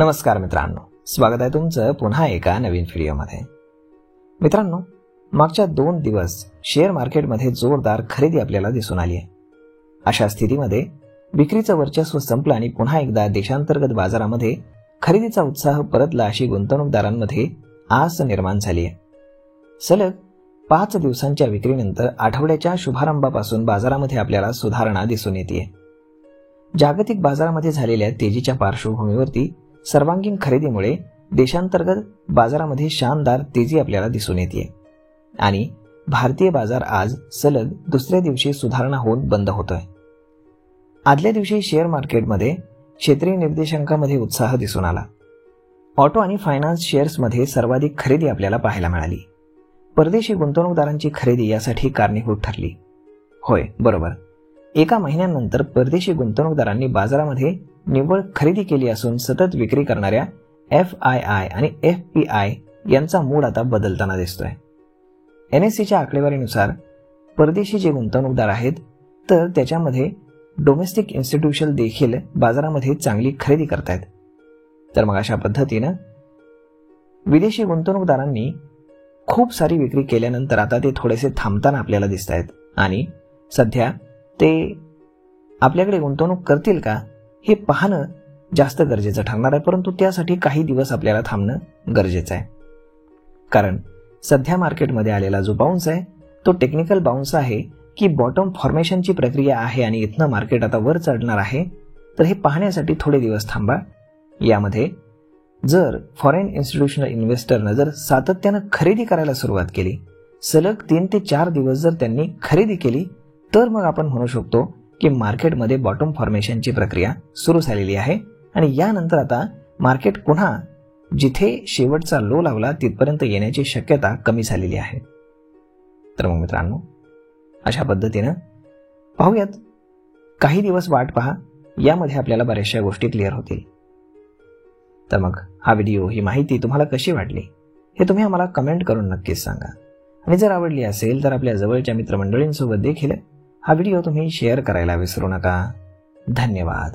नमस्कार मित्रांनो, स्वागत आहे तुमचं पुन्हा एका नवीन व्हिडिओमध्ये। मित्रांनो, मागच्या 2 दिवस शेअर मार्केटमध्ये जोरदार खरेदी आपल्याला दिसून आली आहे। अशा स्थितीमध्ये विक्रीचं वर्चस्व संपलं आणि पुन्हा एकदा देशांतर्गत बाजारामध्ये खरेदीचा उत्साह परतला अशी गुंतवणूकदारांमध्ये आस निर्माण झाली आहे। सलग 5 दिवसांच्या विक्रीनंतर आठवड्याच्या शुभारंभापासून बाजारामध्ये आपल्याला सुधारणा दिसून येते। जागतिक बाजारामध्ये झालेल्या तेजीच्या पार्श्वभूमीवरती सर्वांगीण खरेदीमुळे देशांतर्गत बाजारामध्ये शानदार तेजी आपल्याला दिसून येते आणि भारतीय बाजार आज सलग दुसऱ्या दिवशी सुधारणा होऊन बंद होतोय। आदल्या दिवशी शेअर मार्केटमध्ये क्षेत्रीय निर्देशांकामध्ये उत्साह दिसून आला। ऑटो आणि फायनान्स शेअर्समध्ये सर्वाधिक खरेदी आपल्याला पाहायला मिळाली। परदेशी गुंतवणूकदारांची खरेदी यासाठी कारणीभूत ठरली। होय, बरोबर, एका महिन्यानंतर परदेशी गुंतवणूकदारांनी बाजारामध्ये निव्वळ खरेदी केली असून सतत विक्री करणाऱ्या FII आणि FPI यांचा मूड आता बदलताना दिसतोय। NSEच्या आकडेवारीनुसार परदेशी जे गुंतवणूकदार आहेत तर त्याच्यामध्ये डोमेस्टिक इन्स्टिट्यूशन देखील बाजारामध्ये चांगली खरेदी करतायत। तर मग अशा पद्धतीनं विदेशी गुंतवणूकदारांनी खूप सारी विक्री केल्यानंतर आता ते थोडेसे थांबताना आपल्याला दिसत आहेत आणि सध्या ते आपल्याकडे गुंतवणूक करतील का हे पाहणं जास्त गरजेचं ठरणार आहे, परंतु त्यासाठी काही दिवस आपल्याला थांबणं गरजेचं आहे। कारण सध्या मार्केटमध्ये आलेला जो बाउन्स आहे तो टेक्निकल बाउन्स आहे की बॉटम फॉर्मेशनची प्रक्रिया आहे आणि इथनं मार्केट आता वर चढणार आहे। तर हे पाहण्यासाठी थोडे दिवस थांबा। यामध्ये जर फॉरेन इन्स्टिट्यूशनल इन्व्हेस्टरनं जर सातत्यानं खरेदी करायला सुरुवात केली, सलग 3 ते 4 दिवस जर त्यांनी खरेदी केली, तर मग आपण म्हणू शकतो की मार्केटमध्ये बॉटम फॉर्मेशनची प्रक्रिया सुरू झालेली आहे आणि यानंतर आता मार्केट पुन्हा जिथे शेवटचा लो लावला तिथपर्यंत येण्याची शक्यता कमी झालेली आहे। तर मग मित्रांनो, अशा पद्धतीनं पाहूयात, काही दिवस वाट पहा, यामध्ये आपल्याला बऱ्याचशा गोष्टी क्लिअर होतील। तर मग हा व्हिडिओ, ही माहिती तुम्हाला कशी वाटली हे तुम्ही आम्हाला कमेंट करून नक्कीच सांगा आणि जर आवडली असेल तर आपल्या जवळच्या मित्रमंडळींसोबत देखील हा व्हिडिओ तुम्ही शेअर करायला विसरू नका। धन्यवाद।